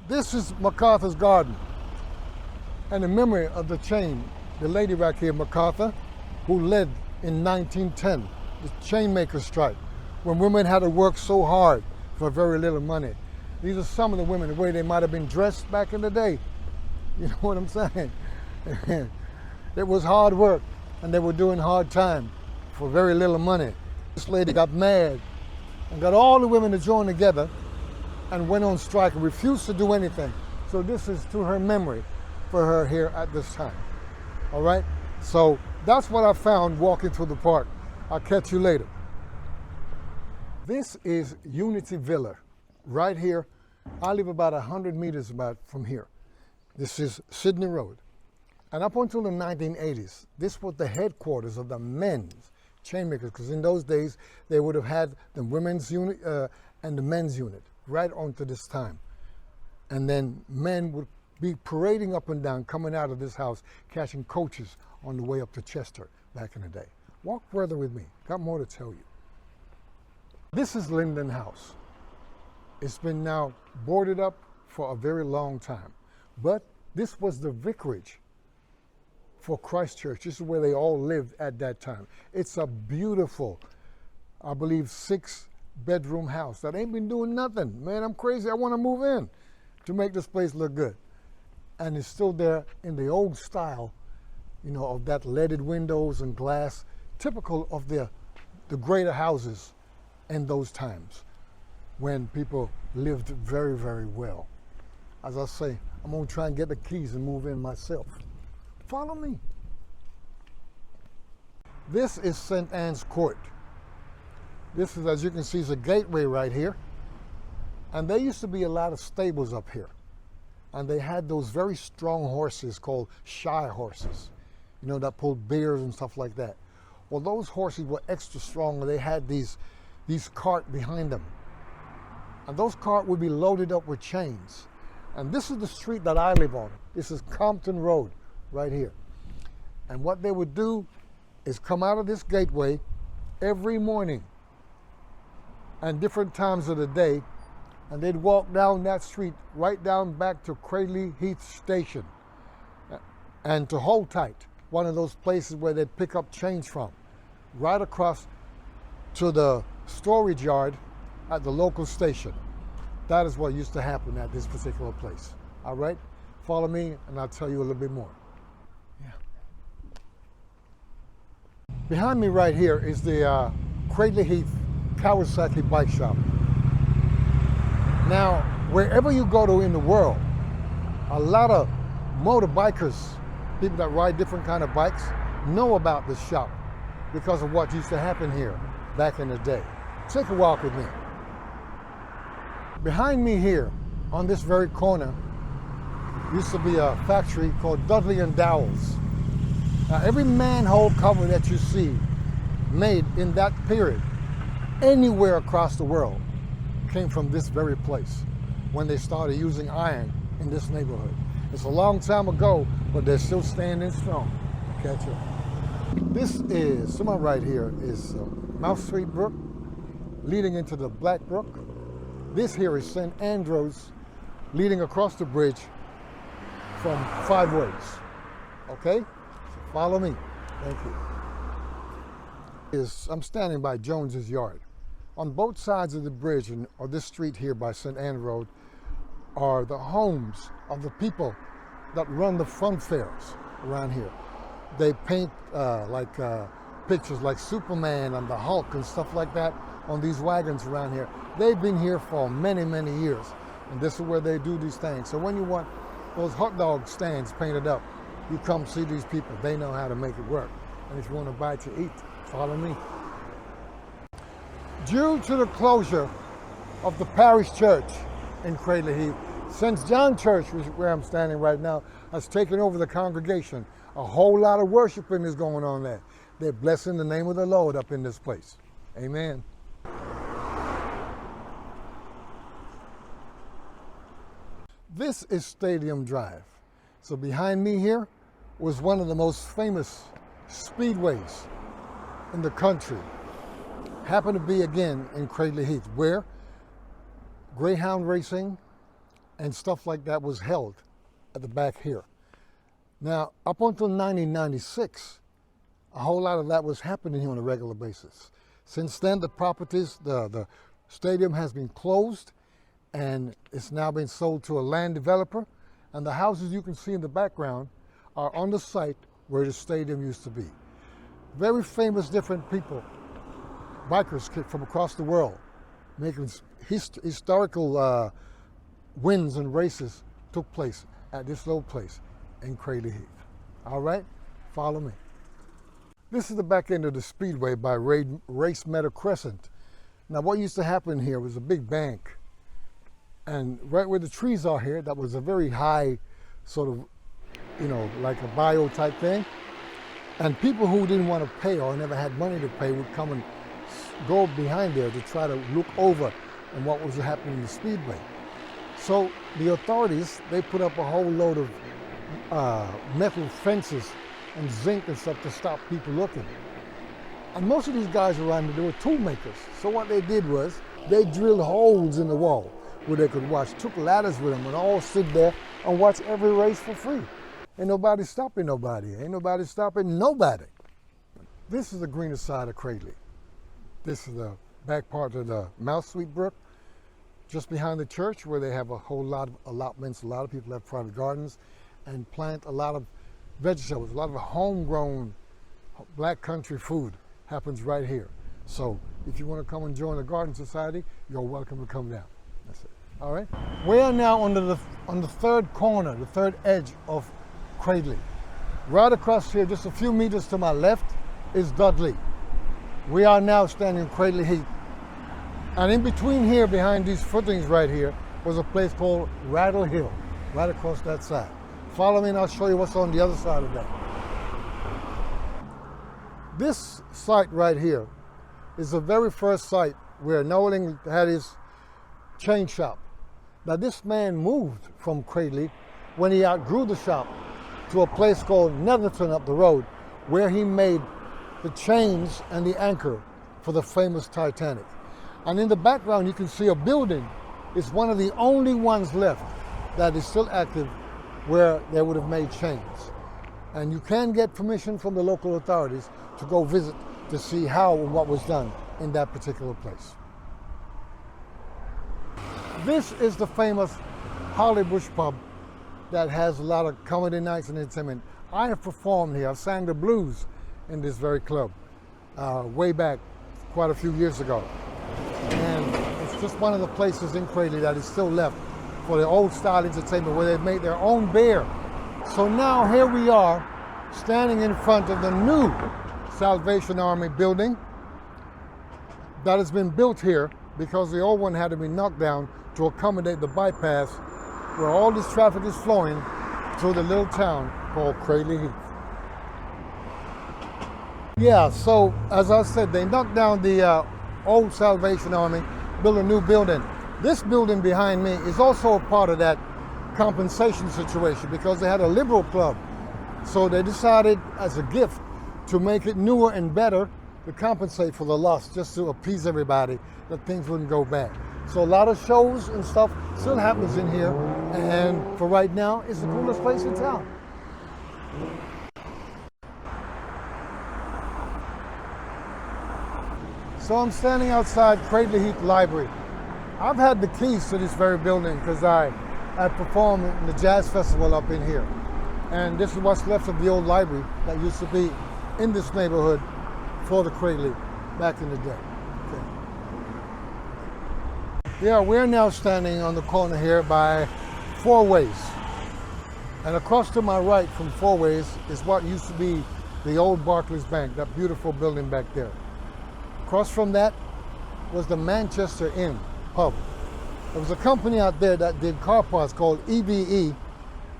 This is MacArthur's garden. And in memory of the lady right here, MacArthur, who led in 1910, the chainmaker strike, when women had to work so hard for very little money. These are some of the women, the way they might have been dressed back in the day. You know what I'm saying? It was hard work, and they were doing hard time for very little money. This lady got mad and got all the women to join together and went on strike and refused to do anything. So this is to her memory for her here at this time. All right? So that's what I found walking through the park. I'll catch you later. This is Unity Villa, right here. I live about 100 meters from here. This is Sydney Road. And up until the 1980s, this was the headquarters of the men's chainmakers, because in those days, they would have had the women's unit and the men's unit right on to this time. And then men would be parading up and down, coming out of this house, catching coaches on the way up to Chester back in the day. Walk further with me, got more to tell you. This is Lydon House. It's been now boarded up for a very long time, but this was the vicarage for Christ Church. This is where they all lived at that time. It's a beautiful, I believe, 6-bedroom house that ain't been doing nothing. Man, I'm crazy. I want to move in to make this place look good. And it's still there in the old style, you know, of that leaded windows and glass, typical of the greater houses in those times when people lived very, very well. As I say, I'm gonna try and get the keys and move in myself. Follow me. This is St. Anne's Court. This is, as you can see, is a gateway right here. And there used to be a lot of stables up here. And they had those very strong horses called shy horses, you know, that pulled bears and stuff like that. Well, those horses were extra strong, and they had these cart behind them. And those cart would be loaded up with chains. And this is the street that I live on. This is Compton Road, right here. And what they would do is come out of this gateway every morning and different times of the day, and they'd walk down that street right down back to Cradley Heath Station and to Hold Tight, one of those places where they'd pick up change from, right across to the storage yard at the local station. That is what used to happen at this particular place. All right? Follow me and I'll tell you a little bit more. Yeah. Behind me right here is the Cradley Heath Kawasaki bike shop. Now, wherever you go to in the world, a lot of motorbikers, people that ride different kind of bikes, know about this shop because of what used to happen here back in the day. Take a walk with me. Behind me here, on this very corner, used to be a factory called Dudley Dowels. Now, every manhole cover that you see made in that period, anywhere across the world, came from this very place when they started using iron in this neighborhood. It's a long time ago, but they're still standing strong. Catch up. This is, someone right here is Mount Street Brook, leading into the Black Brook. This here is St. Andrews, leading across the bridge from 5 ways. Okay? So follow me. Thank you. I'm standing by Jones's yard. On both sides of the bridge, or this street here by St. Anne Road, are the homes of the people that run the fun fairs around here. They paint pictures like Superman and the Hulk and stuff like that on these wagons around here. They've been here for many, many years, and this is where they do these things. So when you want those hot dog stands painted up, you come see these people. They know how to make it work. And if you want to buy to eat, follow me. Due to the closure of the parish church in Cradley Heath, St. John Church, where I'm standing right now, has taken over the congregation. A whole lot of worshiping is going on there. They're blessing the name of the Lord up in this place. Amen. This is Stadium Drive. So behind me here was one of the most famous speedways in the country. Happened to be again in Cradley Heath, where greyhound racing and stuff like that was held at the back here. Now, up until 1996, a whole lot of that was happening here on a regular basis. Since then, the properties, the stadium has been closed, and it's now been sold to a land developer, and the houses you can see in the background are on the site where the stadium used to be. Very famous different people, bikers from across the world, making historical wins and races took place at this little place in Cradley Heath. All right, follow me. This is the back end of the Speedway by Race Meadow Crescent. Now what used to happen here was a big bank, and right where the trees are here, that was a very high sort of, you know, like a bio type thing. And people who didn't want to pay or never had money to pay would come and go behind there to try to look over and what was happening in the Speedway. So the authorities, they put up a whole load of metal fences and zinc and stuff to stop people looking. And most of these guys around there, they were tool makers. So what they did was they drilled holes in the wall where they could watch, took ladders with them and all sit there and watch every race for free. Ain't nobody stopping nobody. Ain't nobody stopping nobody. This is the greener side of Cradley. This is the back part of the Mouse Sweet Brook, just behind the church where they have a whole lot of allotments. A lot of people have private gardens and plant a lot of vegetables. A lot of homegrown black country food happens right here. So if you want to come and join the Garden Society, you're welcome to come down. That's it. All right. We are now on the third corner, the third edge of Cradley. Right across here, just a few meters to my left, is Dudley. We are now standing in Cradley Heath. And in between here, behind these footings right here, was a place called Rattle Hill, right across that side. Follow me and I'll show you what's on the other side of that. This site right here is the very first site where Nolan had his chain shop. Now this man moved from Cradley when he outgrew the shop to a place called Netherton up the road, where he made the chains and the anchor for the famous Titanic. And in the background you can see a building. It's one of the only ones left that is still active where they would have made chains. And you can get permission from the local authorities to go visit to see how and what was done in that particular place. This is the famous Holly Bush pub that has a lot of comedy nights and entertainment. I have performed here. I've sang the blues in this very club way back quite a few years ago. And it's just one of the places in Cradley that is still left for the old style entertainment where they make their own beer. So now here we are standing in front of the new Salvation Army building that has been built here because the old one had to be knocked down to accommodate the bypass where all this traffic is flowing through the little town called Cradley Heath. Yeah, so as I said, they knocked down the old Salvation Army, built a new building. This building behind me is also a part of that compensation situation because they had a liberal club. So they decided as a gift to make it newer and better to compensate for the loss, just to appease everybody that things wouldn't go bad. So a lot of shows and stuff still happens in here, and for right now, it's the coolest place in town. So I'm standing outside Cradley Heath Library. I've had the keys to this very building because I performed in the jazz festival up in here. And this is what's left of the old library that used to be in this neighborhood for the Cradley back in the day. Okay. Yeah, we're now standing on the corner here by Four Ways. And across to my right from Four Ways is what used to be the old Barclays Bank, that beautiful building back there. Across from that was the Manchester Inn pub. There was a company out there that did car parts called EBE,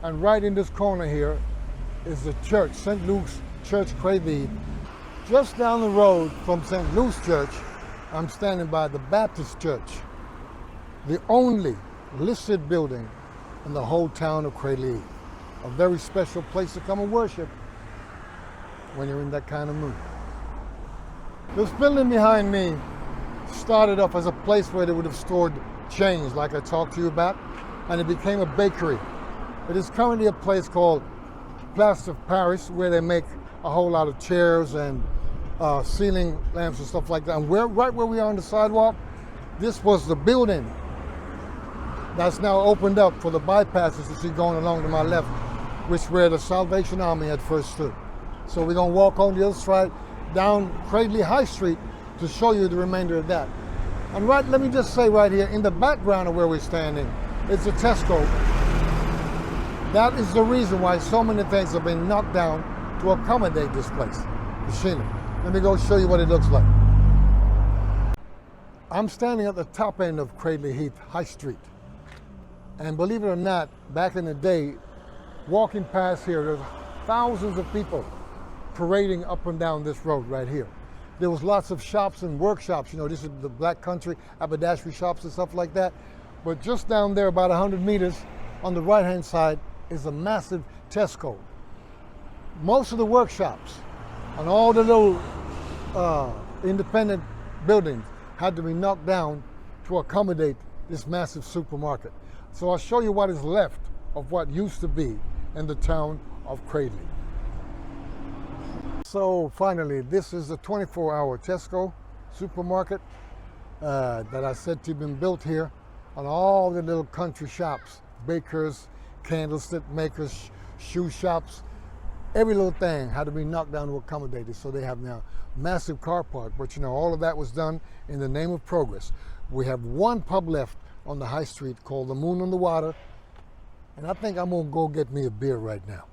and right in this corner here is the church, St. Luke's Church, Cradley. Just down the road from St. Luke's Church, I'm standing by the Baptist Church, the only listed building in the whole town of Cradley. A very special place to come and worship when you're in that kind of mood. This building behind me started off as a place where they would have stored chains like I talked to you about. and it became a bakery. It is currently a place called Plaster of Paris, where they make a whole lot of chairs and ceiling lamps and stuff like that. And right where we are on the sidewalk, this was the building that's now opened up for the bypasses you see going along to my left, which where the Salvation Army had first stood. So we're gonna walk on the other side down Cradley High Street to show you the remainder of that. And let me just say right here, in the background of where we're standing, it's a Tesco. That is the reason why so many things have been knocked down to accommodate this place, machinery. Let me go show you what it looks like. I'm standing at the top end of Cradley Heath High Street. And believe it or not, back in the day, walking past here, there's thousands of people parading up and down this road right here. There was lots of shops and workshops, you know, this is the Black Country, haberdashery shops and stuff like that. But just down there, about 100 meters on the right-hand side, is a massive Tesco. Most of the workshops and all the little independent buildings had to be knocked down to accommodate this massive supermarket. So I'll show you what is left of what used to be in the town of Cradley. So finally, this is the 24-hour Tesco supermarket that I said to have been built here on all the little country shops, bakers, candlestick makers, shoe shops. Every little thing had to be knocked down to accommodate it. So they have now massive car park, but you know, all of that was done in the name of progress. We have one pub left on the high street called the Moon on the Water, and I think I'm gonna go get me a beer right now.